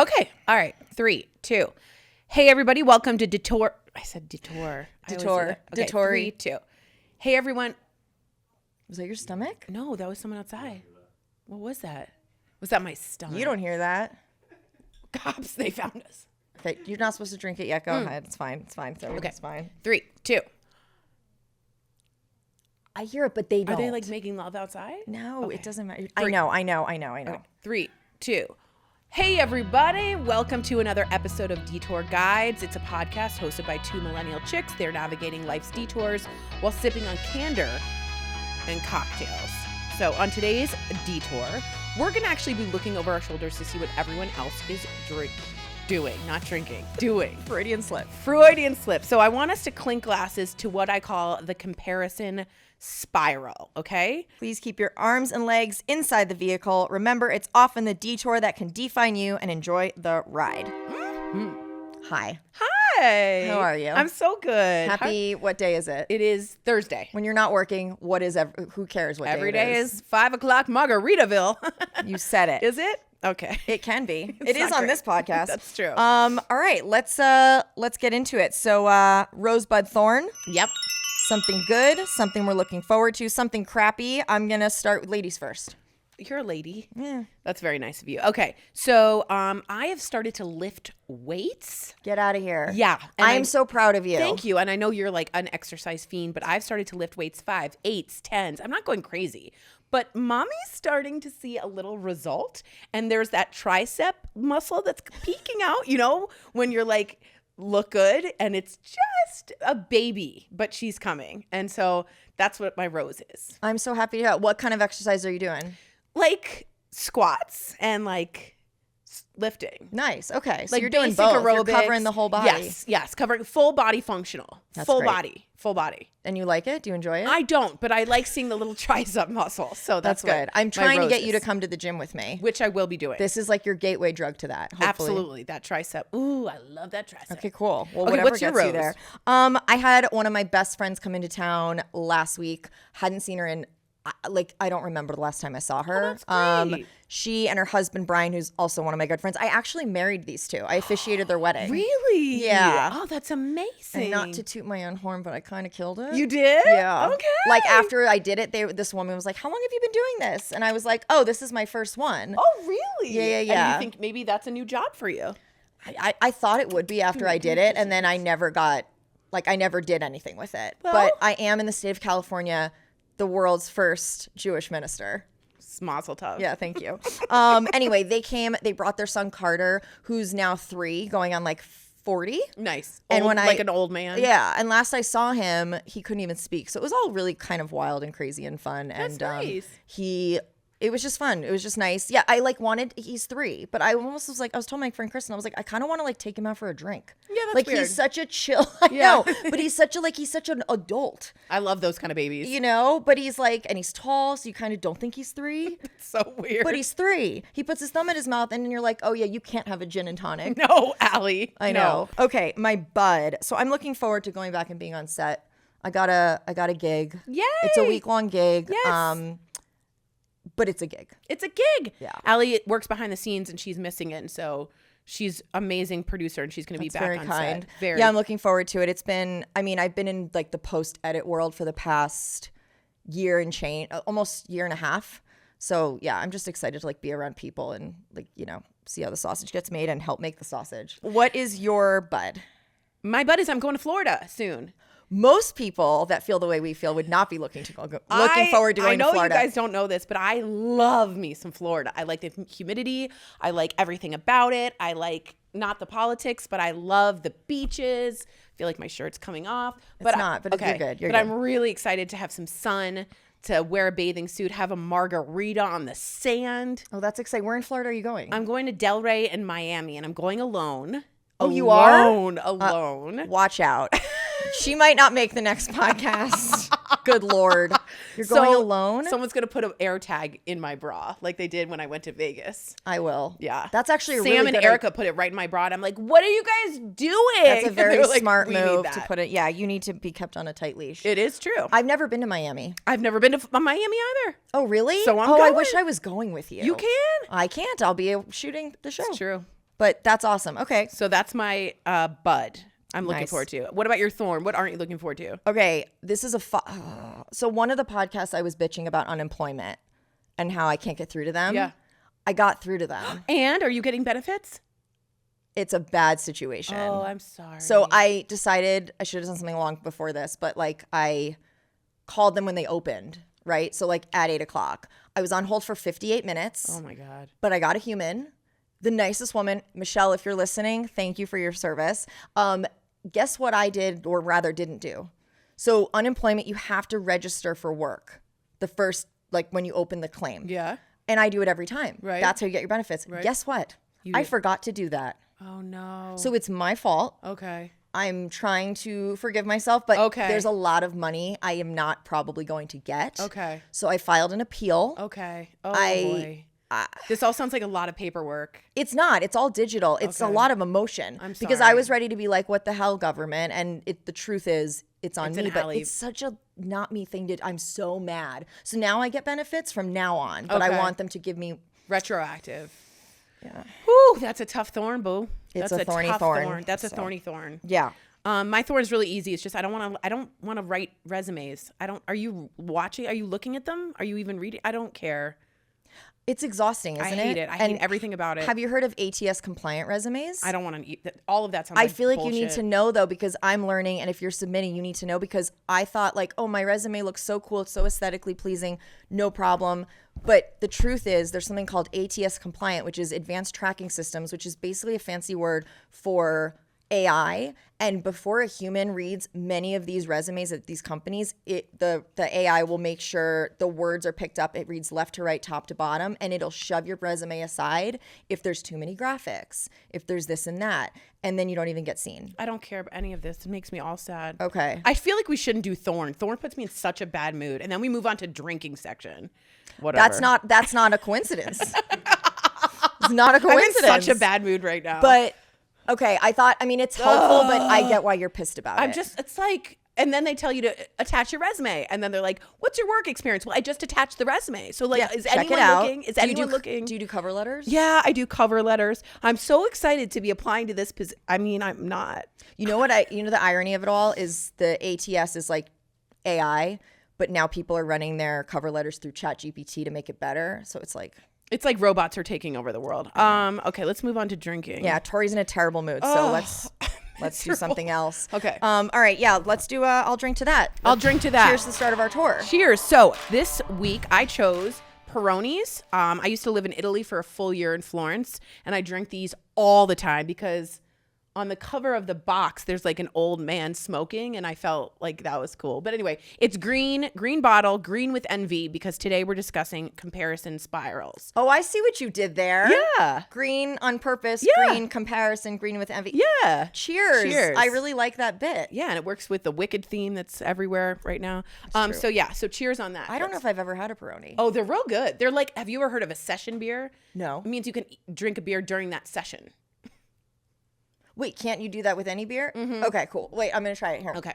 Okay. All right. 3, 2. Hey, everybody. Welcome to Detour. I said Detour. Detour. Okay, Detour. 3, 2. Hey, everyone. Was that your stomach? No, that was someone outside. What was that? Was that my stomach? You don't hear that. Cops, they found us. Okay, you're not supposed to drink it yet. Go ahead. It's fine. It's fine. It's fine. 3, 2. I hear it, but they don't. Are they like making love outside? No, Okay. it doesn't matter. 3. I know. Okay, 3, 2. Hey, everybody. Welcome to another episode of Detour Guides. It's a podcast hosted by two millennial chicks. They're navigating life's detours while sipping on candor and cocktails. So on today's Detour, we're going to actually be looking over our shoulders to see what everyone else is doing. Not drinking. Doing. Freudian slip. Freudian slip. So I want us to clink glasses to what I call the comparison spiral, okay? Please keep your arms and legs inside the vehicle. Remember, it's often the detour that can define you, and enjoy the ride. Mm-hmm. Hi. Hi. How are you? I'm so good. Happy, what day is it? It is Thursday. When you're not working, what is, who cares what Every day day it is 5 o'clock Margaritaville. You said it. Is it? Okay. It can be. It's It is not on great. this podcast. That's true. All right, let's get into it. So, Rosebud Thorn, Yep. something good, something we're looking forward to, something crappy. I'm gonna start with ladies first. You're a lady. Yeah. That's very nice of you. Okay. So I have started to lift weights. Get out of here. Yeah. and I am so proud of you. Thank you. And I know you're like an exercise fiend, but I've started to lift weights 5, 8s, 10s. I'm not going crazy, but mommy's starting to see a little result. And there's that tricep muscle that's peeking out, you know, when you're like, look good. And it's just a baby, but she's coming. And so that's what my Rose is. I'm so happy to hear. What kind of exercise are you doing? Like squats and like lifting. Nice. Okay. So Like you're doing basic both. You're aerobics. covering the whole body. Yes, covering full body functional. That's full great. body. And you like it? Do you enjoy it? I don't, but I like seeing the little tricep muscle. So That's what good. I'm my trying to Rose get you to is, come to the gym with me. which I will be doing. This is like your gateway drug to that. Hopefully. Absolutely, that tricep. Ooh, I love that tricep. Okay, cool. Well, Okay, whatever what's your gets you Rose? there. I had one of my best friends come into town last week. Hadn't seen her in I don't remember the last time I saw her. that's great. She and her husband Brian, who's also one of my good friends. I actually married these two. I officiated their wedding. Really? Yeah. Oh, that's amazing. And not to toot my own horn, but I kind of killed it. You did? Yeah. Okay. Like after I did it, this woman was like, "How long have you been doing this?" And I was like, "Oh, this is my first one." Oh, really? Yeah. And you think maybe that's a new job for you? I thought it would be after I did it, and then I never did anything with it. Well- But I am in the state of California, the world's first Jewish minister. Mazel tov. Yeah, thank you. Anyway, they brought their son Carter, who's now 3, going on like 40. Nice. And when like an old man. Yeah, and last I saw him, he couldn't even speak. So it was all really kind of wild and crazy and fun. That's And nice. it was just fun. It was just nice. Yeah, he's 3, but I almost was like, I was telling my friend Kristen, I was like, I kind of want to like take him out for a drink. Yeah, that's like weird. he's such a chill. I know, but he's such an adult, I love those kind of babies. you know. But he's like, and he's tall, so you kind of don't think he's 3. So weird. But he's 3. He puts his thumb in his mouth, and then you're like, oh yeah, you can't have a gin and tonic. No, Allie. I know. Okay, my bud. So I'm looking forward to going back and being on set. I got a gig. Yay! It's a week-long gig. Yes. But it's a gig. It's a gig. Yeah. Allie works behind the scenes and she's missing it. And so she's amazing producer and she's going to be It's back very on kind. set. Very. Yeah, I'm looking forward to it. I've been in like the post-edit world for the past year and change, almost year and a half. So yeah, I'm just excited to like be around people and like, you know, see how the sausage gets made and help make the sausage. What is your bud? My bud is I'm going to Florida soon. Most people that feel the way we feel would not be looking forward to going I know to Florida. you guys don't know this, but I love me some Florida. I like the humidity. I like everything about it. I like not the politics, but I love the beaches. I feel like my shirt's coming off. But you're good. You're but good. I'm really excited to have some sun, to wear a bathing suit, have a margarita on the sand. Oh, that's exciting. Where in Florida are you going? I'm going to Delray and Miami, and I'm going alone. Oh, you are? Alone. Watch out. She might not make the next podcast. Good Lord. You're going alone? Someone's going to put an air tag in my bra like they did when I went to Vegas. I will. Yeah. That's actually a Sam really and good Erica put it right in my bra. And I'm like, what are you guys doing? That's a And very they're like, smart "We need move to that." put it. Yeah, you need to be kept on a tight leash. It is true. I've never been to Miami. I've never been to Miami either. Oh, really? So I'm I going. wish I was going with you. You can. I can't. I'll be shooting the show. It's true. But that's awesome. Okay. So that's my bud. I'm looking Nice. forward to. What about your thorn? What aren't you looking forward to? Okay. This is so one of the podcasts I was bitching about unemployment and how I can't get through to them. Yeah. I got through to them. And are you getting benefits? It's a bad situation. Oh, I'm sorry. So I decided I should have done something long before this, but like I called them when they opened, right? So like at 8:00, I was on hold for 58 minutes, Oh my God. but I got a human, the nicest woman. Michelle, if you're listening, thank you for your service. Guess what I did, or rather didn't do? So unemployment, you have to register for work the first, like when you open the claim. Yeah. And I do it every time. Right. That's how you get your benefits. Right. Guess what? You I did. forgot to do that. Oh no. So it's my fault. Okay. I'm trying to forgive myself, but Okay. there's a lot of money I am not probably going to get. Okay. So I filed an appeal. Okay. Oh I- boy. This all sounds like a lot of paperwork. It's not. It's all digital. It's a Okay. lot of emotion. I'm Because I sorry. was ready to be like, what the hell, government? And the truth is, it's on It's me. an But alley. it's such a not me thing. I'm so mad. So now I get benefits from now on. But I Okay. want them to give me. Retroactive. Yeah. Whew, that's a tough thorn, boo. It's That's a thorny tough thorn, That's a so. thorny thorn. Yeah. My thorn is really easy. It's just I don't want to write resumes. Are you watching? Are you looking at them? Are you even reading? I don't care. It's exhausting, isn't it? I hate it. I hate everything about it. Have you heard of ATS compliant resumes? I don't want to eat that. All of that sounds I like feel like bullshit. you need to know though, because I'm learning, and if you're submitting, you need to know, because I thought like, oh, my resume looks so cool, it's so aesthetically pleasing, no problem. But the truth is, there's something called ATS compliant, which is Advanced Tracking Systems, which is basically a fancy word for AI. And before a human reads many of these resumes at these companies, the AI will make sure the words are picked up. It reads left to right, top to bottom, and it'll shove your resume aside if there's too many graphics, if there's this and that, and then you don't even get seen. I don't care about any of this. It makes me all sad. Okay. I feel like we shouldn't do thorn. Thorn puts me in such a bad mood, and then we move on to drinking section. Whatever. That's not a coincidence. It's not a I'm in coincidence. such a bad mood right now. But okay, I mean, it's helpful, but I get why you're pissed about it. it's like, and then they tell you to attach your resume, and then they're like, "What's your work experience?" Well, I just attached the resume. So like, Yeah, is check anyone it out. looking? Is Do you anyone do- looking? Do you do cover letters? Yeah, I do cover letters. I'm so excited to be applying to this position. I mean, I'm not. You know what? The irony of it all is the ATS is like AI, but now people are running their cover letters through ChatGPT to make it better. So it's like, It's like robots are taking over the world. Okay, let's move on to drinking. yeah, Tori's in a terrible mood. So let's do something else. Okay. All right. Yeah. Let's do. I'll drink to that. I'll drink to that. Cheers to the start of our tour. Cheers. So this week I chose Peronis. I used to live in Italy for a full year in Florence, and I drink these all the time because on the cover of the box there's like an old man smoking, and I felt like that was cool. But anyway, it's green bottle, green with envy, because today we're discussing comparison spirals. Oh, I see what you did there. Yeah. Green on purpose. Yeah. Green comparison. Green with envy. Yeah. Cheers. Cheers. I really like that bit. Yeah, and it works with the Wicked theme that's everywhere right now. true. So cheers on that. I don't know if I've ever had a Peroni. Oh, they're real good. They're like, have you ever heard of a session beer? No. It means you can drink a beer during that session. Wait, can't you do that with any beer? Okay, cool. Wait, I'm going to try it here. Okay.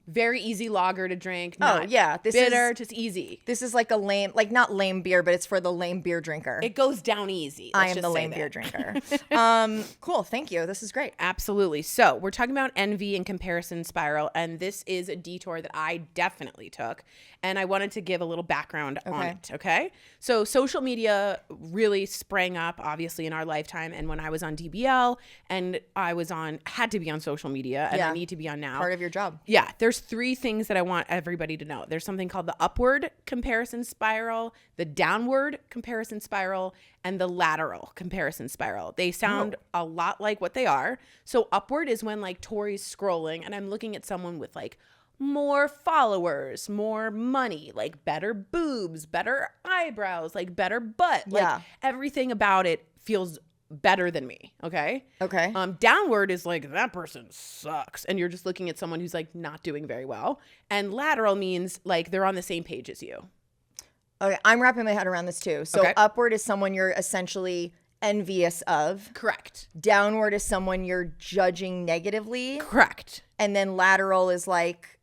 Very easy lager to drink. Oh, Not yeah, this bitter, is- just easy. This is like a lame, like not lame beer, but it's for the lame beer drinker. It goes down easy. I Let's am just the say lame that. beer drinker. Cool. Thank you. This is great. Absolutely. So we're talking about envy and comparison spiral, and this is a detour that I definitely took, and I wanted to give a little background on Okay. it. Okay. So social media really sprang up, obviously, in our lifetime, and when I was on DBL, and had to be on social media, and Yeah. I need to be on now. Part of your job. Yeah, there's three things that I want everybody to know. There's something called the upward comparison spiral, the downward comparison spiral, and the lateral comparison spiral. They sound a lot like what they are. So upward is when like Tori's scrolling and I'm looking at someone with like more followers, more money, like better boobs, better eyebrows, like better butt. Yeah. Like everything about it feels better than me. Okay. Okay. Downward is like that person sucks, and you're just looking at someone who's like not doing very well. And lateral means like they're on the same page as you. Okay. I'm wrapping my head around this too. So Okay. upward is someone you're essentially envious of. Correct. Downward is someone you're judging negatively. Correct. And then lateral is like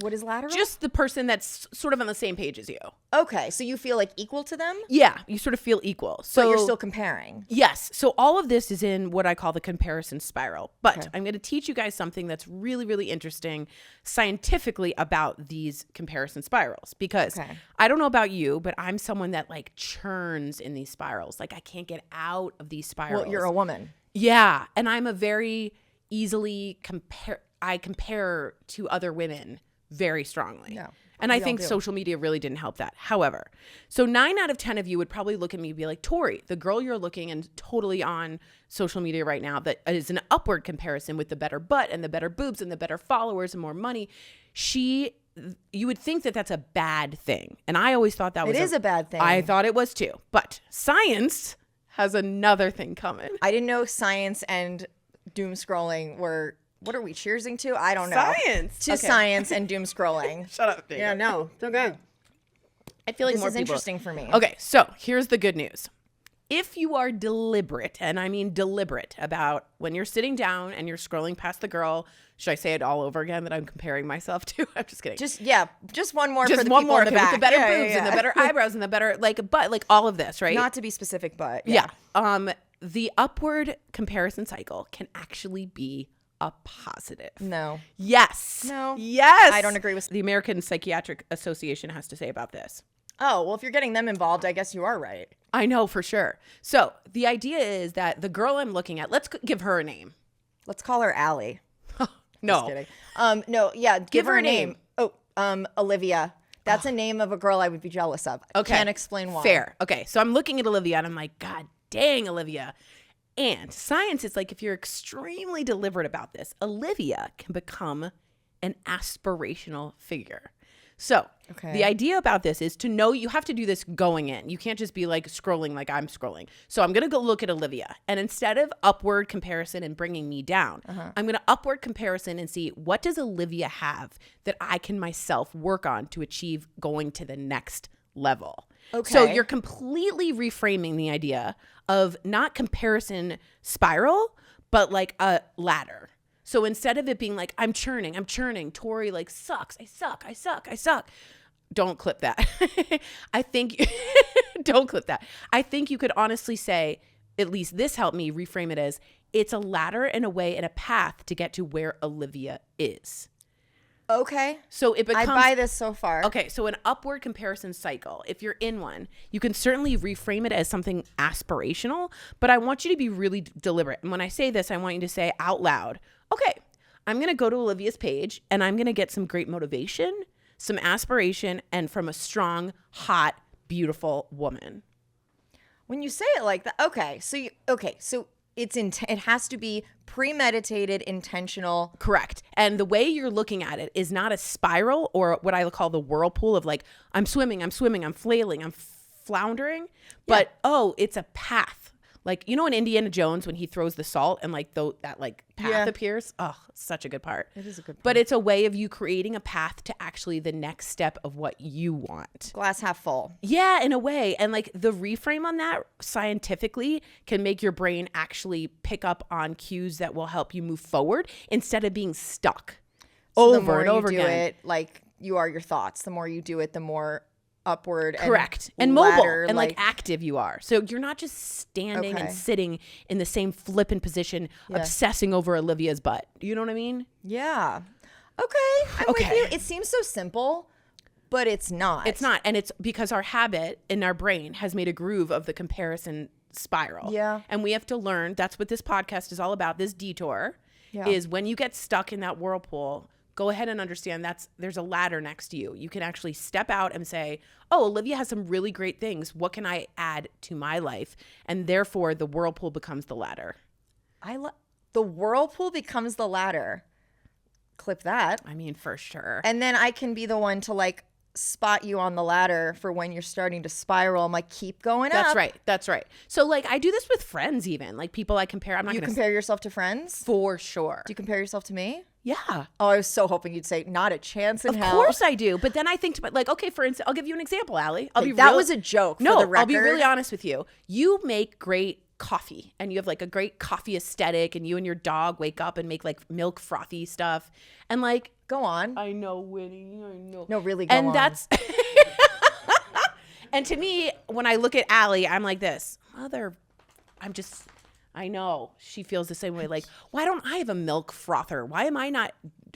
What is lateral? Just the person that's sort of on the same page as you. Okay, so you feel like equal to them? Yeah, you sort of feel equal. So But you're still comparing. yes. So all of this is in what I call the comparison spiral. But I'm going to teach you guys something that's really, really interesting scientifically about these comparison spirals. Because I don't know about you, but I'm someone that like churns in these spirals. Like I can't get out of these spirals. Well, you're a woman. Yeah. And I'm a very easily I compare to other women very strongly. No, and I we all think do. social media really didn't help that. However, so 9 out of 10 of you would probably look at me and be like, Tori, the girl you're looking and totally on social media right now that is an upward comparison with the better butt and the better boobs and the better followers and more money. You would think that that's a bad thing. And I always thought that It is a bad thing. I thought it was too. But science has another thing coming. I didn't know science and doom scrolling were, what are we cheersing to? I don't know. Science. To Okay. science and doom scrolling. Shut up, David. Yeah, no. It's okay. I feel like This more is people. interesting for me. Okay, so here's the good news. If you are deliberate, and I mean deliberate, about when you're sitting down and you're scrolling past the girl, should I say it all over again that I'm comparing myself to? I'm just kidding. Just one more Just for the one people more in the okay, back. with the better Yeah, boobs yeah, and the yeah. better eyebrows and the better like butt, like all of this, right? Not to be specific, but yeah. The upward comparison cycle can actually be a positive. No. Yes. No. Yes. I don't agree with the American Psychiatric Association has to say about this. Oh, well, if you're getting them involved, I guess you are right. I know for sure. So the idea is that the girl I'm looking at, let's give her a name. Let's call her Allie. No. Just kidding. No, yeah, give her a name. Oh, Olivia. That's a name of a girl I would be jealous of. Okay. Can't explain why. Fair. Okay. So I'm looking at Olivia and I'm like, God dang, Olivia. And science is like, if you're extremely deliberate about this, Olivia can become an aspirational figure. So Okay. the idea about this is to know you have to do this going in. You can't just be like scrolling like I'm scrolling. So I'm going to go look at Olivia. And instead of upward comparison and bringing me down, I'm going to upward comparison and see what does Olivia have that I can myself work on to achieve going to the next level. Okay. So you're completely reframing the idea of not comparison spiral, but like a ladder. So instead of it being like, I'm churning, Tori like sucks, I suck. Don't clip that. I think, don't clip that. I think you could honestly say, at least this helped me reframe it as, it's a ladder in a way and a path to get to where Olivia is. Okay. So it becomes, I buy this so far. okay, so an upward comparison cycle, if you're in one, you can certainly reframe it as something aspirational, but I want you to be really deliberate. And when I say this, I want you to say out loud, okay, I'm going to go to Olivia's page and I'm going to get some great motivation, some aspiration, and from a strong, hot, beautiful woman. When you say it like that, so it has to be premeditated, intentional. Correct. And the way you're looking at it is not a spiral or what I call the whirlpool of like, I'm swimming, I'm flailing, I'm floundering, but it's a path. Like, you know, in Indiana Jones, when he throws the salt and like that like path appears. Oh, such a good part. It is a good part. But it's a way of you creating a path to actually the next step of what you want. Glass half full. Yeah, in a way. And like the reframe on that scientifically can make your brain actually pick up on cues that will help you move forward instead of being stuck So the over more and over you do again. it, like you are your thoughts. The more you do it, the more upward Correct. and mobile ladder, and like active you are. So you're not just standing and Okay. sitting in the same flippant position, obsessing over Olivia's butt. You know what I mean? yeah. Okay. I'm with Okay. you. It seems so simple, but it's not. It's not. And it's because our habit in our brain has made a groove of the comparison spiral. Yeah. And we have to learn. That's what this podcast is all about. This detour Yeah. is when you get stuck in that whirlpool, go ahead and understand there's a ladder next to you. You can actually step out and say, oh, Olivia has some really great things. What can I add to my life? And therefore the whirlpool becomes the ladder. The whirlpool becomes the ladder. Clip that. I mean, for sure. And then I can be the one to like spot you on the ladder for when you're starting to spiral. I'm like, keep going up. That's right. So like I do this with friends even. Like people I compare. I'm not You going to compare yourself to friends? for sure. Do you compare yourself to me? Yeah. Oh, I was so hoping you'd say not a chance in Of hell. course I do. But then I think to like, okay, for instance, I'll give you an example, Allie. I'll be that real- was a joke. No, for the record. I'll be really honest with you. You make great coffee and you have like a great coffee aesthetic and you and your dog wake up and make like milk frothy stuff and like Go on. I know, Winnie, I know. No, really, go on. And that's and to me, when I look at Allie, I'm like this, I know she feels the same way. Like, why don't I have a milk frother? Why am I not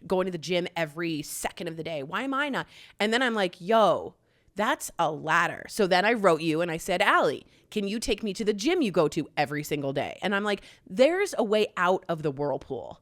going to the gym every second of the day? Why am I not? And then I'm like, yo, that's a ladder. So then I wrote you and I said, Allie, can you take me to the gym you go to every single day? And I'm like, there's a way out of the whirlpool.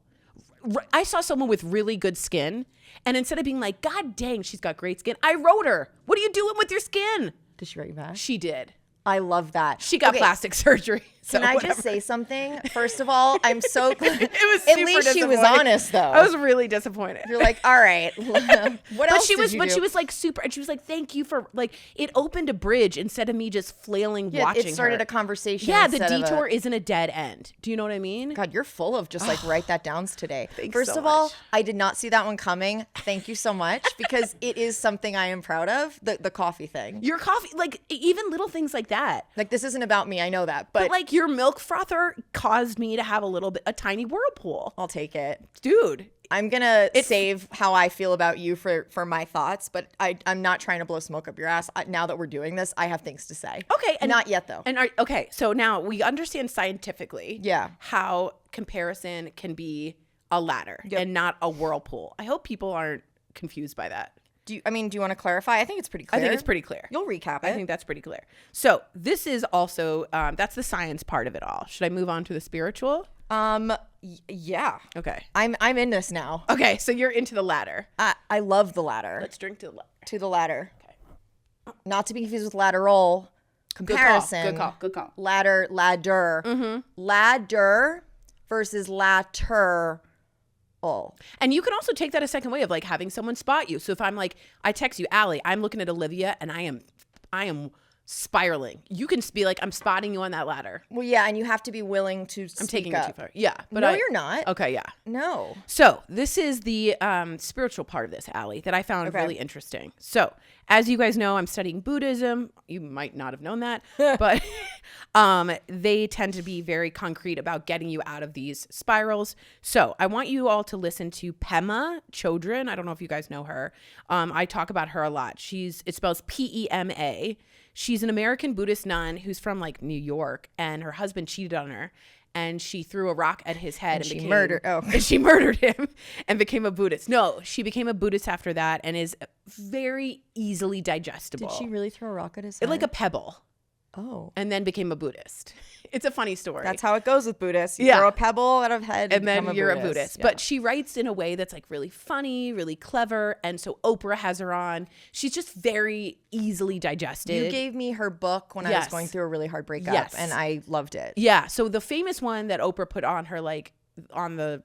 I saw someone with really good skin. And instead of being like, God dang, she's got great skin, I wrote her, what are you doing with your skin? Did she write you back? She did. I love that. She got plastic surgery. Can I just say something? First of all, I'm so glad. It was at least she was honest, though. I was really disappointed. You're like, all right. What else she did you do? She was like super, and she was like, "Thank you for like." It opened a bridge instead of me just flailing watching. It started her. a conversation. Yeah, the detour isn't a dead end. Do you know what I mean? God, you're full of just like write that downs today. Thanks First so of all, much. I did not see that one coming. Thank you so much because it is something I am proud of. The coffee thing. Your coffee, like even little things like that. Like this isn't about me. I know that, But like your milk frother caused me to have a tiny whirlpool. I'll take it. Dude. I'm gonna save how I feel about you for my thoughts, but I'm not trying to blow smoke up your ass. Now that we're doing this, I have things to say. Okay, and not yet though. And okay, so now we understand scientifically, how comparison can be a ladder and not a whirlpool. I hope people aren't confused by that. Do you want to clarify? I think it's pretty clear. I think it's pretty clear. You'll recap it. I think that's pretty clear. So this is also that's the science part of it all. Should I move on to the spiritual? Yeah. Okay. I'm in this now. Okay, so you're into the ladder. I love the ladder. Let's drink to the ladder. To the ladder. Okay. Not to be confused with lateral. Comparison. Good call. Ladder. Mm-hmm. Ladder versus lateral. And you can also take that a second way of like having someone spot you. So if I'm like, I text you, Allie, I'm looking at Olivia and I am spiraling. You can be like, I'm spotting you on that ladder. Well, yeah, and you have to be willing to speak I'm taking up. it too far. Yeah. But no, you're not. Okay, yeah. No. So this is the spiritual part of this, Allie, that I found really interesting. So as you guys know, I'm studying Buddhism. You might not have known that, but they tend to be very concrete about getting you out of these spirals. So I want you all to listen to Pema Chodron. I don't know if you guys know her. I talk about her a lot. It spells Pema. She's an American Buddhist nun who's from like New York, and her husband cheated on her. And she threw a rock at his head and she murdered him and became a Buddhist. No, she became a Buddhist after that and is very easily digestible. Did she really throw a rock at his head? Like a pebble. Oh. And then became a Buddhist. It's a funny story. That's how it goes with Buddhists. You throw a pebble at a head and then you're a Buddhist. Yeah. But she writes in a way that's like really funny, really clever. And so Oprah has her on. She's just very easily digested. You gave me her book when I was going through a really hard breakup and I loved it. Yeah. So the famous one that Oprah put on her, like on the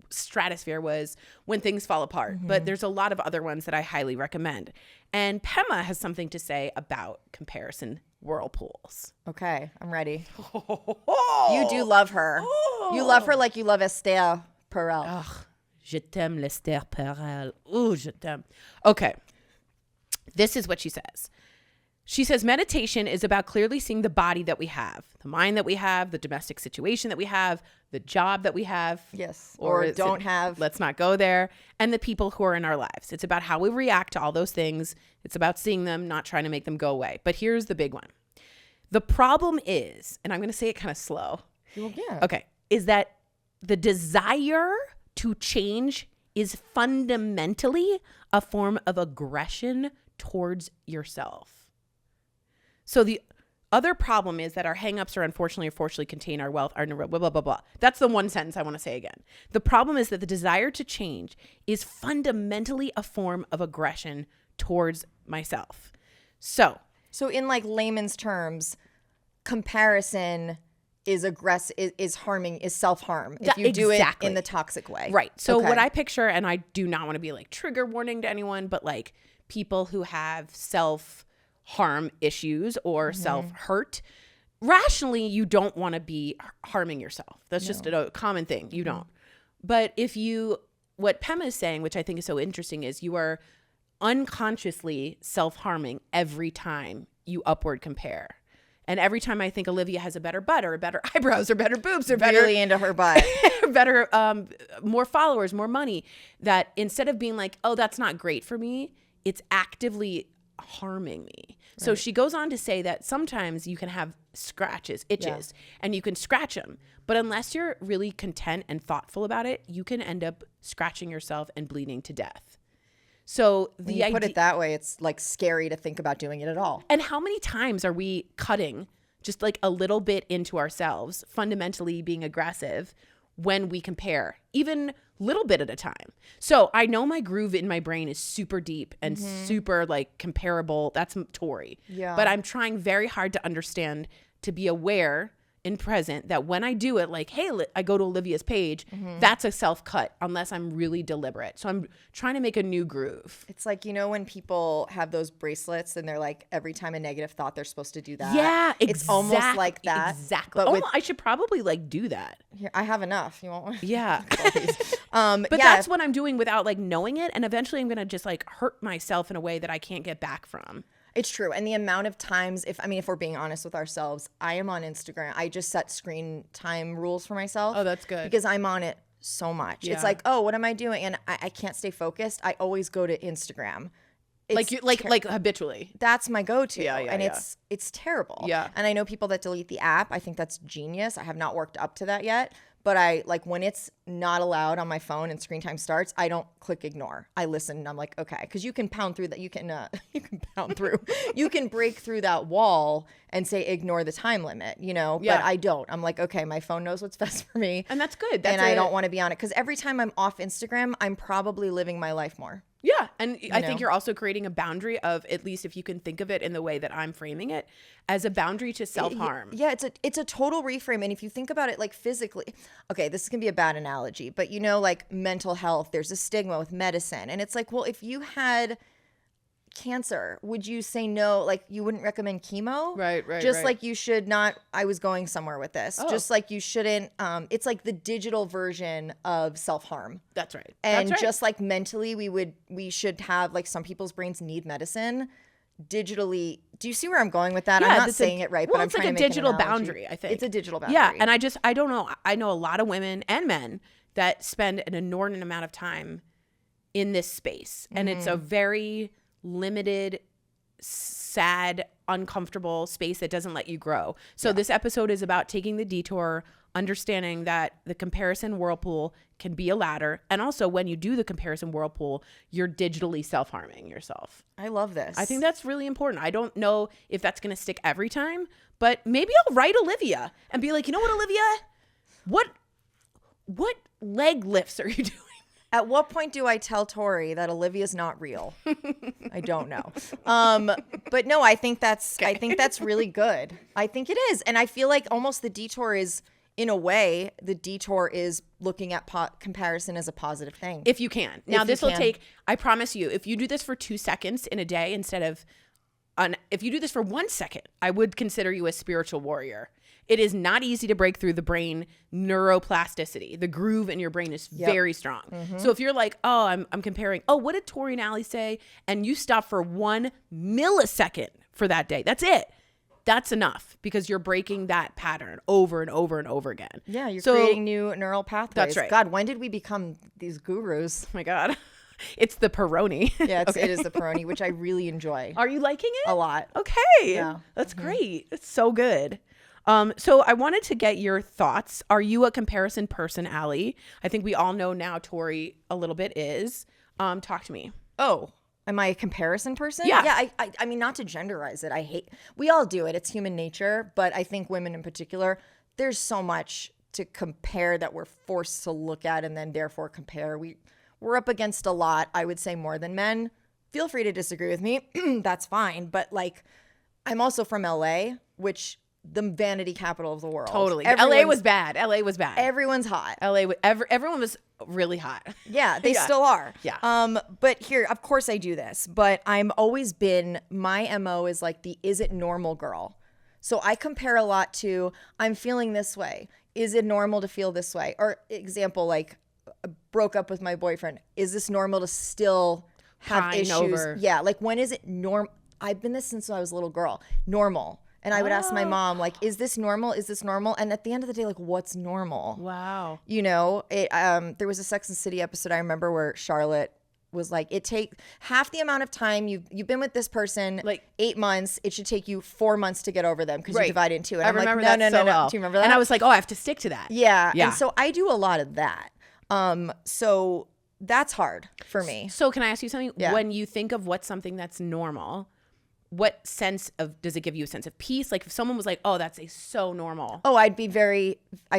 stratosphere, was When Things Fall Apart. Mm-hmm. But there's a lot of other ones that I highly recommend. And Pema has something to say about comparison whirlpools. Okay, I'm ready. You do love her. You love her like you love Esther Perel. Ugh, je t'aime l'Esther Perel. Ooh, je t'aime. Okay, this is what she says. She says, meditation is about clearly seeing the body that we have, the mind that we have, the domestic situation that we have, the job that we have. Yes. Or don't have. Let's not go there. And the people who are in our lives. It's about how we react to all those things. It's about seeing them, not trying to make them go away. But here's the big one. The problem is, and I'm going to say it kind of slow. Well, yeah. Okay. Is that the desire to change is fundamentally a form of aggression towards yourself. So the other problem is that our hangups are unfortunately contain our wealth, our blah, blah, blah, blah. That's the one sentence I want to say again. The problem is that the desire to change is fundamentally a form of aggression towards myself. So in like layman's terms, comparison is harming, is self-harm if you do it in the toxic way. Right. So what I picture, and I do not want to be like trigger warning to anyone, but like people who have self-harm issues or self-hurt, rationally, you don't want to be harming yourself. That's just a common thing. You don't. But what Pema is saying, which I think is so interesting, is you are unconsciously self-harming every time you upward compare. And every time I think Olivia has a better butt or better eyebrows or better boobs or better Really into her butt. better more followers, more money, that instead of being like, oh, that's not great for me, it's actively harming me. So she goes on to say that sometimes you can have scratches, itches, and you can scratch them. But unless you're really content and thoughtful about it, you can end up scratching yourself and bleeding to death. So When you put it that way, it's like scary to think about doing it at all. And how many times are we cutting just like a little bit into ourselves, fundamentally being aggressive when we compare, even little bit at a time? So I know my groove in my brain is super deep and super like comparable. That's Tori. Yeah. But I'm trying very hard to understand, to be aware and present that when I do it, like, hey, I go to Olivia's page, that's a self-cut unless I'm really deliberate. So I'm trying to make a new groove. It's like, you know, when people have those bracelets and they're like, every time a negative thought, they're supposed to do that. Yeah, It's almost like that. Exactly. But I should probably like do that. Here, I have enough. You want one? Yeah. But But yeah, that's what I'm doing without like knowing it. And eventually I'm going to just like hurt myself in a way that I can't get back from. it's true. And the amount of times, if we're being honest with ourselves, I am on Instagram. I just set screen time rules for myself. Oh, that's good. Because I'm on it so much. Yeah. It's like, oh, what am I doing? And I can't stay focused. I always go to Instagram. Like you like habitually. That's my go-to. Yeah, and yeah. it's terrible. Yeah. And I know people that delete the app. I think that's genius. I have not worked up to that yet. But I like when it's not allowed on my phone and screen time starts, I don't click ignore. I listen and I'm like, okay, because you can pound through that. You can pound through. You can break through that wall and say ignore the time limit, you know. Yeah. But I don't. I'm like, okay, my phone knows what's best for me, And that's good. and I don't want to be on it because every time I'm off Instagram, I'm probably living my life more. Yeah. And I think know? you're also creating a boundary of, at least if you can think of it in the way that I'm framing it, as a boundary to self-harm. Yeah, it's a total reframe. And if you think about it like physically, okay, this is gonna be a bad analogy, but you know, like mental health, there's a stigma with medicine. And it's like, well, if you had cancer, would you say no? Like you wouldn't recommend chemo? Right, Just right. like you should not, I was going somewhere with this. Oh. Just like you shouldn't, it's like the digital version of self-harm. That's right. And That's right. just like mentally, we should have, like, some people's brains need medicine. Digitally, do you see where I'm going with that? Yeah, I'm not that's saying it right, well, but I'm it's like trying a to make digital an analogy. boundary, I think. It's a digital boundary. Yeah, and I don't know. I know a lot of women and men that spend an inordinate amount of time in this space, and it's a very limited, sad, uncomfortable space that doesn't let you grow. So this episode is about taking the detour, understanding that the comparison whirlpool can be a ladder, and also when you do the comparison whirlpool, you're digitally self-harming yourself. I love this. I think that's really important. I don't know if that's going to stick every time, but maybe I'll write Olivia and be like, you know what, Olivia? What leg lifts are you doing? At what point do I tell Tori that Olivia's not real? I don't know. But no, I think that's really good. I think it is. And I feel like almost the detour is, in a way, the detour is looking at comparison as a positive thing. If you can. Now, you this will can. take, I promise you, if you do this for 2 seconds in a day instead of, if you do this for 1 second, I would consider you a spiritual warrior. It is not easy to break through the brain neuroplasticity. The groove in your brain is very strong. So if you're like, oh, I'm comparing, oh, what did Tori and Allie say? And you stop for 1 millisecond for that day. That's it. That's enough because you're breaking that pattern over and over and over again. Yeah, you're creating new neural pathways. That's right. God, when did we become these gurus? Oh my God. It's the Peroni. Yeah, it is the Peroni, which I really enjoy. Are you liking it? A lot. Okay. Yeah. That's great. It's so good. So I wanted to get your thoughts. Are you a comparison person, Allie? I think we all know now Tori a little bit is. Talk to me. Oh, am I a comparison person? Yeah. Yeah, I mean, not to genderize it. We all do it. It's human nature. But I think women in particular, there's so much to compare that we're forced to look at and then therefore compare. We're up against a lot, I would say, more than men. Feel free to disagree with me. That's fine. But like, I'm also from LA, which the vanity capital of the world. Totally. LA was bad. Everyone's hot. Everyone was really hot. Yeah, they Yeah. still are. Yeah. But here, of course I do this, but I'm always been, my MO is like the is it normal girl. So I compare a lot to, I'm feeling this way. Is it normal to feel this way? Or example, like, broke up with my boyfriend. Is this normal to still have Pine issues? over. Yeah, like when is it normal? I've been this since I was a little girl. Normal. And I would ask my mom, like, is this normal? Is this normal? And at the end of the day, like, what's normal? Wow. You know, there was a Sex and the City episode I remember where Charlotte was like, it take half the amount of time you've been with this person, like 8 months. It should take you 4 months to get over them because you divide it in two. And I I'm remember like, that no. so well. Do you remember that? And I was like, oh, I have to stick to that. Yeah. And so I do a lot of that. So that's hard for me. So can I ask you something? Yeah. When you think of what's something that's normal, what sense of, does it give you a sense of peace? Like if someone was like, oh, that's so normal. Oh, I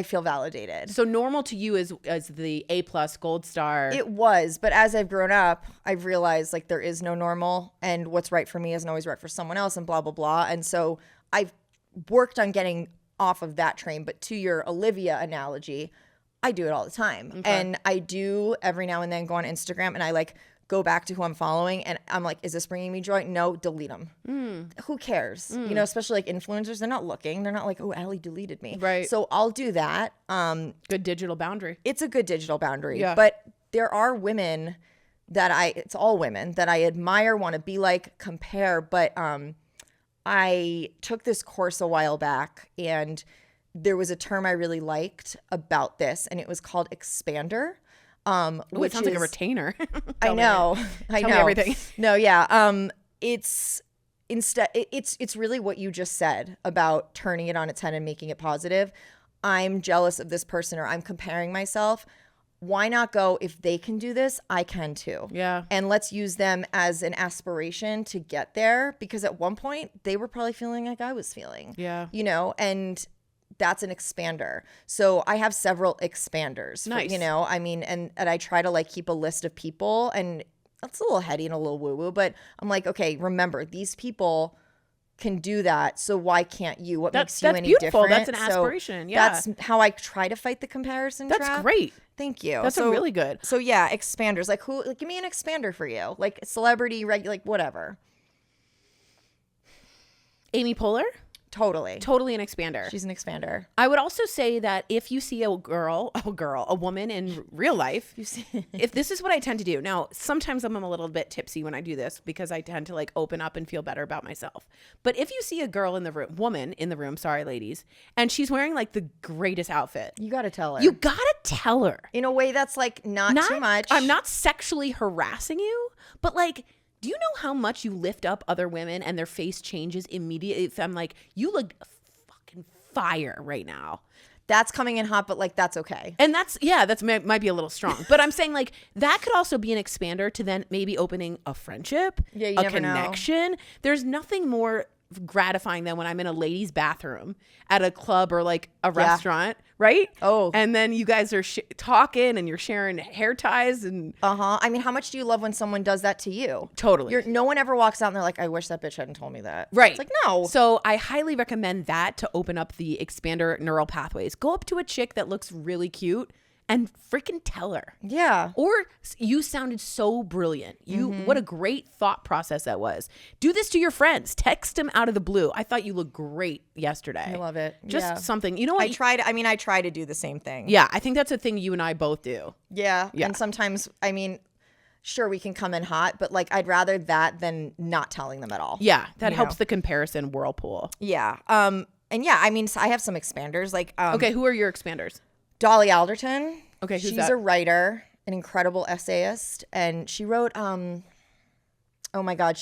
feel validated. So normal to you is the A+ gold star. It was, but as I've grown up, I've realized like there is no normal, and what's right for me isn't always right for someone else, and blah, blah, blah. And so I've worked on getting off of that train. But to your Olivia analogy, I do it all the time. Okay. And I do every now and then go on Instagram and I like go back to who I'm following and I'm like, is this bringing me joy? No, delete them. Who cares? You know, especially like influencers, they're not looking. They're not like, oh, Allie deleted me. Right. So I'll do that. Good digital boundary. It's a good digital boundary. Yeah. But there are women it's all women that I admire, want to be like, compare. But I took this course a while back and there was a term I really liked about this, and it was called expander. Which sounds like a retainer. I know. Tell me everything. No, yeah. It's really what you just said about turning it on its head and making it positive. I'm jealous of this person or I'm comparing myself. Why not go, if they can do this, I can too. Yeah. And let's use them as an aspiration to get there, because at one point they were probably feeling like I was feeling. Yeah. You know, and that's an expander. So I have several expanders. Nice. You know, I mean, and I try to like keep a list of people, and that's a little heady and a little woo-woo, but I'm like, okay, remember, these people can do that, so why can't you? What makes you any beautiful. different? That's an aspiration. Yeah. That's how I try to fight the comparison trap. That's great. Thank you. That's a really good. So yeah, expanders. Like who? Like give me an expander for you. Like celebrity, like whatever. Amy Poehler? Totally an expander. She's an expander. I would also say that if you see a woman in real life, if this is what I tend to do. Now, sometimes I'm a little bit tipsy when I do this because I tend to like open up and feel better about myself. But if you see a woman in the room, sorry ladies, and she's wearing like the greatest outfit, You got to tell her. you gotta tell her. In a way that's like not too much. I'm not sexually harassing you, but like, do you know how much you lift up other women and their face changes immediately? If I'm like, you look fucking fire right now. That's coming in hot, but like that's okay. And that's might be a little strong. But I'm saying like that could also be an expander to then maybe opening a friendship, Yeah, you a never know. connection. There's nothing more gratifying than when I'm in a ladies' bathroom at a club or like a restaurant, right? Oh. And then you guys are talking and you're sharing hair ties and I mean, how much do you love when someone does that to you? Totally. No one ever walks out and they're like, I wish that bitch hadn't told me that. Right. It's like, no. So I highly recommend that to open up the expander neural pathways. Go up to a chick that looks really cute and freaking tell her. Yeah. Or you sounded so brilliant. What a great thought process that was. Do this to your friends. Text them out of the blue. I thought you looked great yesterday. I love it. Just something. You know what? I try to do the same thing. Yeah, I think that's a thing you and I both do. Yeah. And sometimes, I mean, sure, we can come in hot, but like I'd rather that than not telling them at all. Yeah, that helps the comparison whirlpool. Yeah. And yeah, I mean, I have some expanders. Like, Okay, who are your expanders? Dolly Alderton. Okay, who's she's that? a writer, an incredible essayist, and she wrote. Oh my God,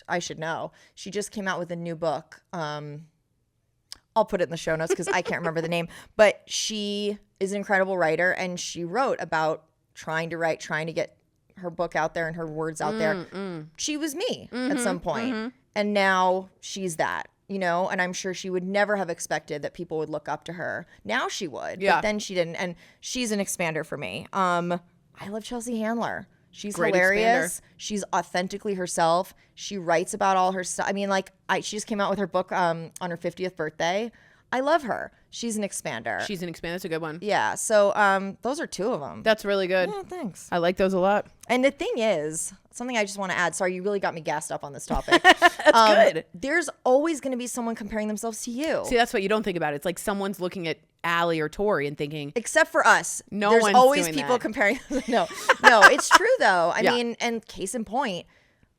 I should know. She just came out with a new book. I'll put it in the show notes because I can't remember the name. But she is an incredible writer, and she wrote about trying to get her book out there and her words out there. She was me at some point, and now she's that. You know, and I'm sure she would never have expected that people would look up to her. Now she would, but then she didn't, and she's an expander for me. I love Chelsea Handler. She's Great hilarious. expander. She's authentically herself. She writes about all her stuff. I mean, like, she just came out with her book on her 50th birthday. I love her. She's an expander. She's an expander. That's a good one. Yeah. So those are two of them. That's really good. Yeah, thanks. I like those a lot. And the thing is, something I just want to add. Sorry, you really got me gassed up on this topic. That's good. There's always going to be someone comparing themselves to you. See, that's what you don't think about. It's like someone's looking at Allie or Tori and thinking, except for us. No there's one's always doing people that. comparing. No, it's true though. I Yeah. mean, and case in point,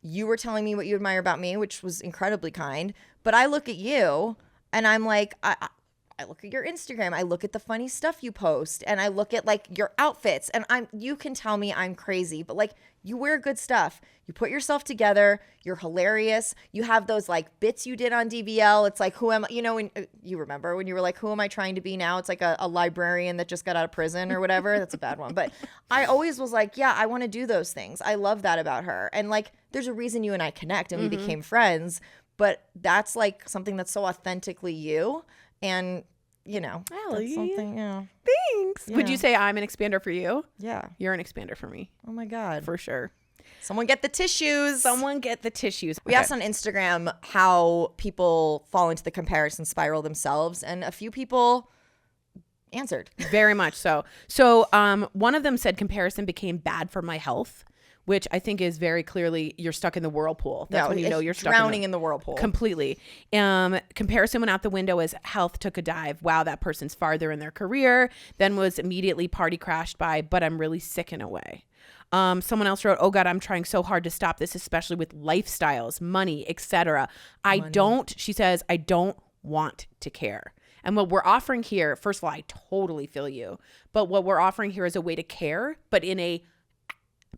you were telling me what you admire about me, which was incredibly kind. But I look at you and I'm like, I look at your Instagram, I look at the funny stuff you post, and I look at like your outfits, and you can tell me I'm crazy, but like you wear good stuff. You put yourself together. You're hilarious. You have those like bits you did on DVL. It's like, who am I? You know, when you remember when you were like, who am I trying to be now? It's like a librarian that just got out of prison or whatever. That's a bad one. But I always was like, yeah, I want to do those things. I love that about her. And like, there's a reason you and I connect and we became friends. But that's like something that's so authentically you. And, you know, that's something, yeah. Thanks. Would you say I'm an expander for you? Yeah. You're an expander for me. Oh my God. For sure. Someone get the tissues. Someone get the tissues. We asked on Instagram how people fall into the comparison spiral themselves, and a few people answered. Very much so. So one of them said comparison became bad for my health, which I think is very clearly you're stuck in the whirlpool. That's when you know you're stuck drowning in the whirlpool. Completely. Comparison went out the window as health took a dive. Wow, that person's farther in their career, then was immediately party crashed by, but I'm really sick in a way. Someone else wrote, oh God, I'm trying so hard to stop this, especially with lifestyles, money, etc. She says, I don't want to care. And what we're offering here, first of all, I totally feel you. But what we're offering here is a way to care, but in a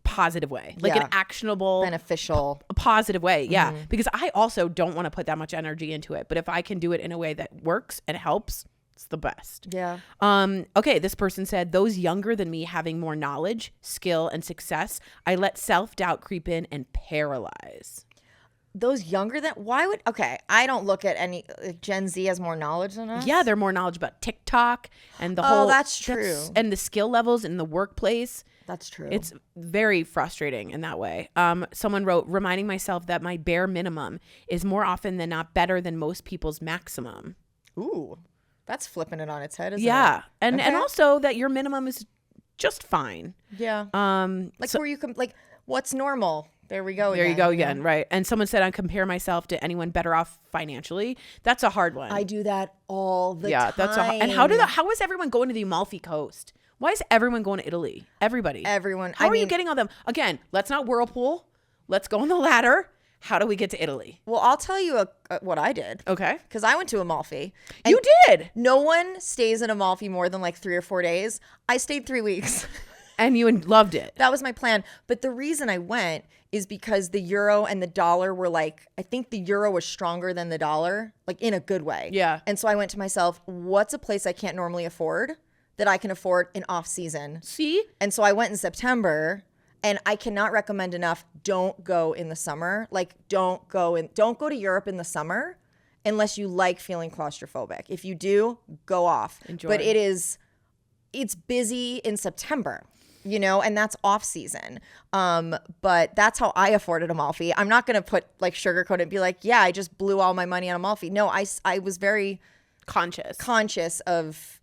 positive way, like an actionable, beneficial, positive way. Yeah. Because I also don't want to put that much energy into it. But if I can do it in a way that works and helps, it's the best. Yeah. Okay. This person said, those younger than me having more knowledge, skill, and success, I let self-doubt creep in and paralyze. Those younger than, I don't look at any, Gen Z has more knowledge than us. Yeah. They're more knowledge about TikTok and the whole. Oh, that's true. And the skill levels in the workplace. That's true. It's very frustrating in that way. Someone wrote, reminding myself that my bare minimum is more often than not better than most people's maximum. Ooh, that's flipping it on its head, isn't it? Yeah. And also that your minimum is just fine. Yeah. Where you can, like, what's normal? There we go. There you go again. Right. And someone said, I compare myself to anyone better off financially. That's a hard one. I do that all the time. Yeah. And how is everyone going to the Amalfi Coast? Why is everyone going to Italy? Everybody. Everyone. How are you getting all them? Again, let's not whirlpool. Let's go on the ladder. How do we get to Italy? Well, I'll tell you what I did. Okay. Because I went to Amalfi. You did? No one stays in Amalfi more than like 3 or 4 days. I stayed 3 weeks. And you loved it. That was my plan. But the reason I went is because the euro and the dollar were like, I think the euro was stronger than the dollar, like in a good way. Yeah. And so I went to myself, what's a place I can't normally afford that I can afford in off season? See? And so I went in September, and I cannot recommend enough, don't go in the summer. Like, don't go to Europe in the summer unless you like feeling claustrophobic. If you do, go off. Enjoy. But it's busy in September, you know, and that's off season. But that's how I afforded Amalfi. I'm not going to sugarcoat it and be like, yeah, I just blew all my money on Amalfi. No, I was very conscious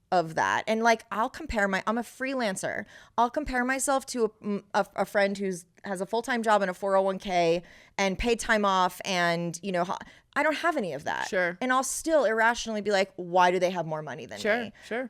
of that. And like, I'm a freelancer. I'll compare myself to a friend has a full-time job and a 401k and paid time off. And, you know, I don't have any of that. Sure. And I'll still irrationally be like, why do they have more money than me? Sure.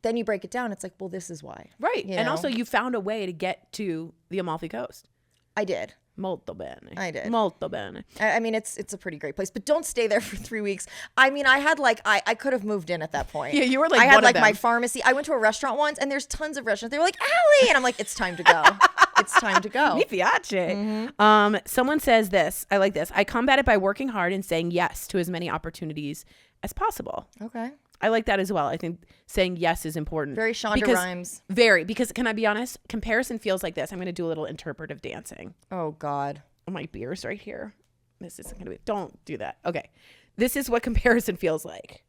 Then you break it down. It's like, well, this is why. Right. You and know? Also you found a way to get to the Amalfi Coast. I did. Molto bene. I did. Molto bene. I mean, it's a pretty great place, but don't stay there for 3 weeks. I mean, I had I could have moved in at that point. Yeah, you were like, I had one of like them. my pharmacy. I went to a restaurant once, and there's tons of restaurants. They were like, Allie, and I'm like, it's time to go. It's time to go. Mi piace. Someone says this. I like this. I combat it by working hard and saying yes to as many opportunities as possible. Okay. I like that as well. I think saying yes is important. Very Shonda Rhimes. Because can I be honest? Comparison feels like this. I'm going to do a little interpretive dancing. Oh, God. My beer's right here. This isn't going to be. Don't do that. Okay. This is what comparison feels like.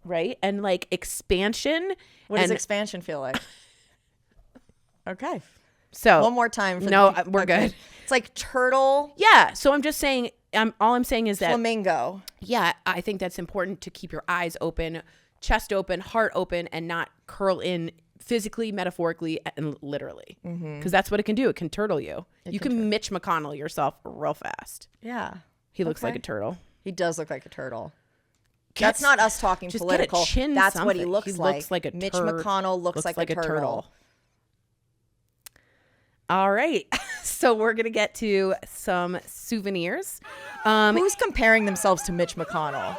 Right? And like expansion. What does expansion feel like? Okay. So one more time. We're good. It's like turtle. Yeah. So I'm just saying, all I'm saying is that. Flamingo. Yeah. I think that's important to keep your eyes open, chest open, heart open, and not curl in physically, metaphorically, and literally. Because that's what it can do. It can turtle you. You can Mitch McConnell yourself real fast. Yeah. He looks like a turtle. He does look like a turtle. That's not us talking just political. Get a chin That's something. what he looks like. Looks like a Mitch McConnell looks like a turtle. All right. So we're going to get to some souvenirs. Who's comparing themselves to Mitch McConnell?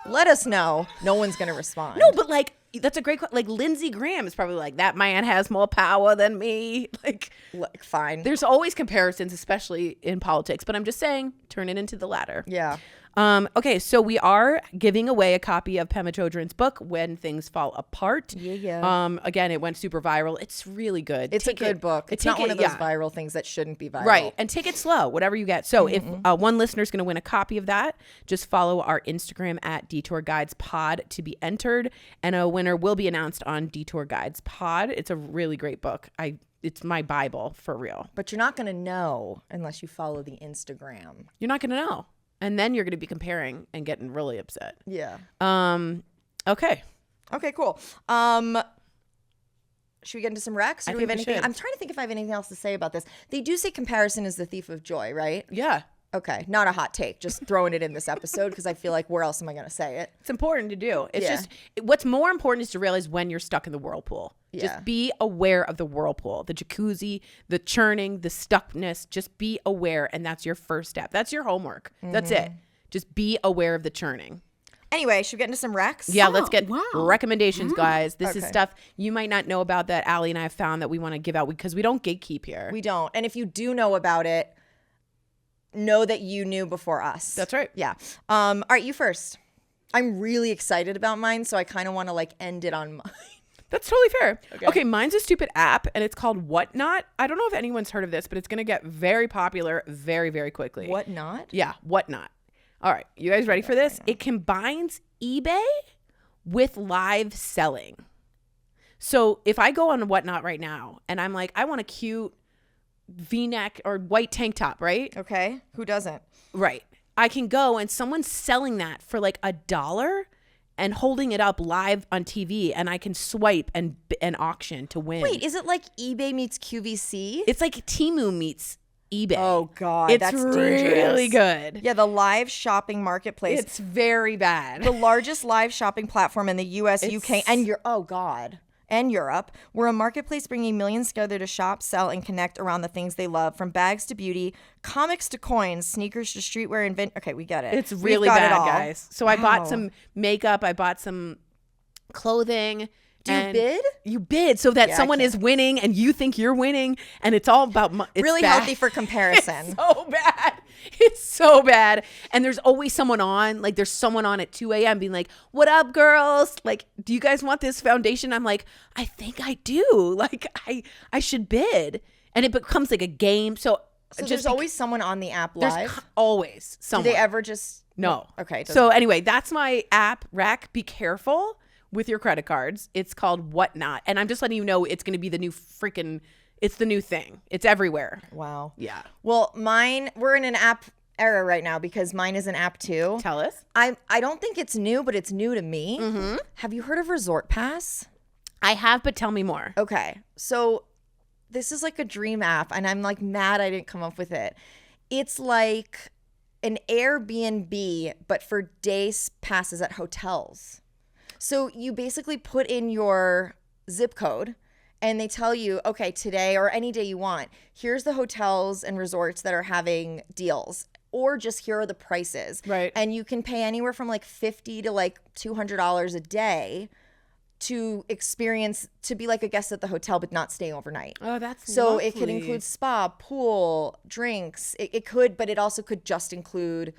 Let us know. No one's going to respond. No, but like, that's a great question. Like, Lindsey Graham is probably like, that man has more power than me. Like, Fine. there's always comparisons, especially in politics. But I'm just saying, turn it into the latter. Yeah. Okay, so we are giving away a copy of Pema Chodron's book, When Things Fall Apart. Yeah. Again, it went super viral. It's really good. It's a good book. It's not one of those viral things that shouldn't be viral. Right. And take it slow, whatever you get. So if one listener is going to win a copy of that, just follow our Instagram at Detour Guides Pod to be entered. And a winner will be announced on Detour Guides Pod. It's a really great book. It's my Bible, for real. But you're not going to know unless you follow the Instagram. You're not going to know. And then you're going to be comparing and getting really upset. Yeah. Okay. Okay, cool. Should we get into some recs? Do we have anything? I'm trying to think if I have anything else to say about this. They do say comparison is the thief of joy, right? Yeah. Okay. Not a hot take. Just throwing it in this episode because I feel like where else am I going to say it? It's important to do. It's just what's more important is to realize when you're stuck in the whirlpool. Yeah. Just be aware of the whirlpool, the jacuzzi, the churning, the stuckness. Just be aware. And that's your first step. That's your homework. That's it. Just be aware of the churning. Anyway, should we get into some recs? Yeah, let's get recommendations, guys. This is Okay. stuff you might not know about that Allie and I have found that we want to give out because we don't gatekeep here. We don't. And if you do know about it, know that you knew before us. That's right. Yeah. All right, you first. I'm really excited about mine, so I kind of want to like end it on mine. That's totally fair. Okay, mine's a stupid app, and it's called Whatnot. I don't know if anyone's heard of this, but it's going to get very popular very, very quickly. Whatnot? Yeah, Whatnot. All right, you guys ready for this? It combines eBay with live selling. So if I go on Whatnot right now, and I'm like, I want a cute V-neck or white tank top, right? Okay. Who doesn't? Right. I can go, and someone's selling that for like $1 and holding it up live on TV, and I can swipe and auction to win. Wait, is it like eBay meets QVC? It's like Temu meets eBay. Oh God, it's that's really dangerous. good. Yeah, the live shopping marketplace. It's very bad. The largest live shopping platform in the US, UK, and Europe. We're a marketplace bringing millions together to shop, sell, and connect around the things they love, from bags to beauty, comics to coins, sneakers to streetwear and Okay, we get it. It's really bad, guys. So I bought some makeup. I bought some clothing. Do you bid? You bid so that someone is winning and you think you're winning, and it's all about it's really bad. healthy for comparison. It's so bad. It's so bad. And there's always someone on, like there's someone on at 2 a.m. being like, what up, girls? Like, do you guys want this foundation? I'm like, I think I do. Like, I should bid. And it becomes like a game. So there's always someone on the app live? There's always someone. Do they ever just... No. Okay. So anyway, that's my app rec. Be careful with your credit cards. It's called Whatnot. And I'm just letting you know it's going to be the new it's the new thing. It's everywhere. Wow. Yeah. Well, we're in an app era right now because mine is an app too. Tell us. I don't think it's new, but it's new to me. Mm-hmm. Have you heard of Resort Pass? I have, but tell me more. Okay. So this is like a dream app, and I'm like mad I didn't come up with it. It's like an Airbnb, but for day passes at hotels. So you basically put in your zip code and they tell you, okay, today or any day you want, here's the hotels and resorts that are having deals, or just here are the prices. Right. And you can pay anywhere from like $50 to like $200 a day to be like a guest at the hotel, but not stay overnight. Oh, that's so lovely. It could include spa, pool, drinks. It could, but it also could just include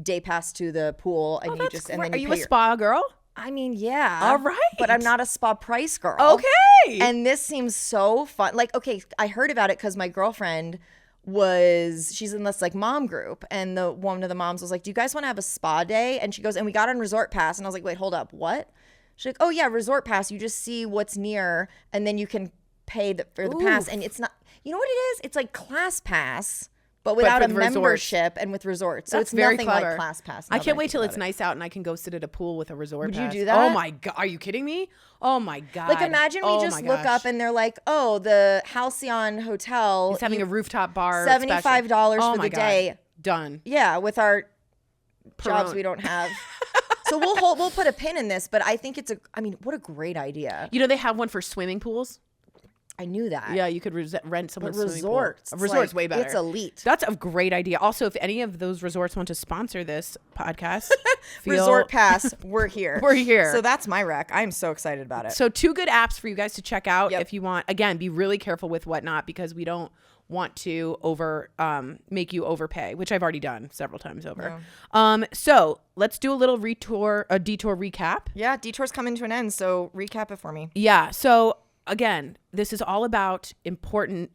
day pass to the pool, and you just and then are you a spa girl? I mean, yeah. All right. But I'm not a spa price girl. Okay. And this seems so fun. Like, okay, I heard about it because my girlfriend she's in this like mom group, and one of the moms was like, do you guys want to have a spa day? And she goes, and we got on Resort Pass. And I was like, wait, hold up. What? She's like, oh yeah, Resort Pass. You just see what's near, and then you can pay for the pass. And it's not, you know what it is? It's like Class Pass, but without a membership and with resorts. So That's it's very nothing clever. like Class Pass. I can't wait till it's nice out and I can go sit at a pool with a resort pass. Would you do that? Oh my God. Are you kidding me? Oh my God. Like, imagine we just look up and they're like, oh, the Halcyon Hotel is having a rooftop bar. $75 for the day. Done. Yeah, with our jobs we don't have. So we'll put a pin in this, but I think what a great idea. You know, they have one for swimming pools. I knew that. Yeah, you could rent someone's swimming Resorts. pool. Resorts, like, way better. It's elite. That's a great idea. Also, if any of those resorts want to sponsor this podcast, Resort Pass, we're here. We're here. So that's my rec. I'm so excited about it. So 2 good apps for you guys to check out Yep. if you want. Again, be really careful with whatnot because we don't want to make you overpay, which I've already done several times over. So let's do a little detour recap. Yeah, Detour's coming to an end, so recap it for me. Yeah. So again, this is all about important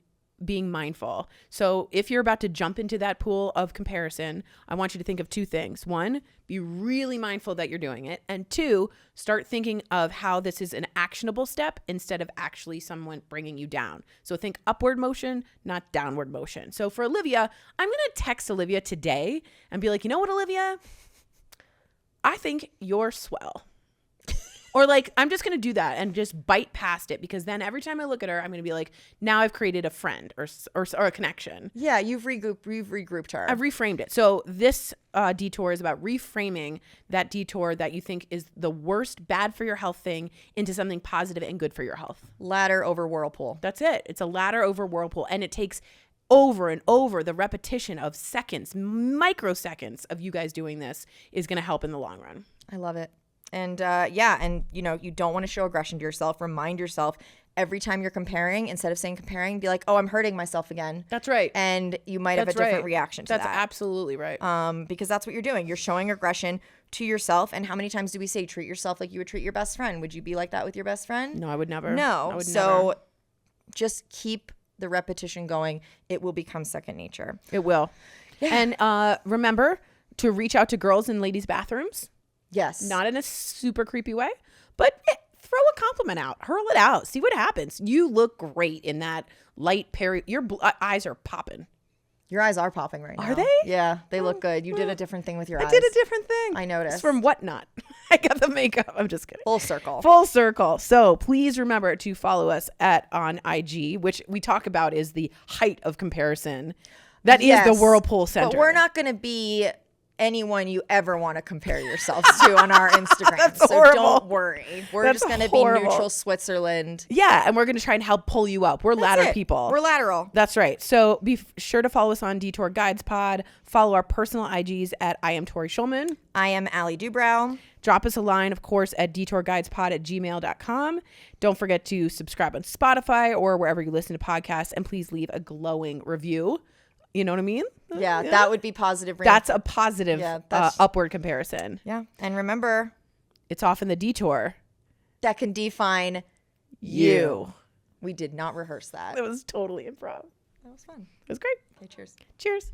being mindful. So if you're about to jump into that pool of comparison, I want you to think of 2 things. 1, be really mindful that you're doing it. And 2, start thinking of how this is an actionable step instead of actually someone bringing you down. So think upward motion, not downward motion. So for Olivia, I'm going to text Olivia today and be like, you know what, Olivia? I think you're swell. Or like, I'm just going to do that and just bite past it because then every time I look at her, I'm going to be like, now I've created a friend or a connection. Yeah, you've regrouped her. I've reframed it. So this detour is about reframing that detour that you think is the worst, bad for your health thing into something positive and good for your health. Ladder over whirlpool. That's it. It's a ladder over whirlpool. And it takes over and over the repetition of seconds, microseconds of you guys doing this is going to help in the long run. I love it. And and you don't want to show aggression to yourself. Remind yourself every time you're comparing, instead of saying comparing, be like, oh, I'm hurting myself again. That's right. And you might have a different reaction to that. That's absolutely right. Because that's what you're doing. You're showing aggression to yourself. And how many times do we say treat yourself like you would treat your best friend? Would you be like that with your best friend? No, I would never. No. I would so never. just keep the repetition going. It will become second nature. It will. Yeah. And remember to reach out to girls in ladies' bathrooms. Yes. Not in a super creepy way, but throw a compliment out. Hurl it out. See what happens. You look great in that light your eyes are popping. Your eyes are popping right now. Are they? Yeah, they look good. You did a different thing with your eyes. I did a different thing. I noticed. It's from Whatnot. I got the makeup. I'm just kidding. Full circle. Full circle. So please remember to follow us on IG, which we talk about is the height of comparison. That is the Whirlpool Center. But we're not going to be anyone you ever want to compare yourselves to on our Instagram. That's so horrible. Don't worry. We're just going to be neutral Switzerland. Yeah, and we're going to try and help pull you up. We're ladder people. We're lateral. That's right. So be sure to follow us on Detour Guides Pod. Follow our personal IGs at I am Tori Schulman. I am Allie Dubrow. Drop us a line, of course, at detourguidespod@gmail.com. Don't forget to subscribe on Spotify or wherever you listen to podcasts. And please leave a glowing review. You know what I mean? Yeah, that would be positive. That's a positive upward comparison. Yeah. And remember, it's often the detour that can define you. We did not rehearse that. It was totally improv. That was fun. It was great. Okay, cheers. Cheers.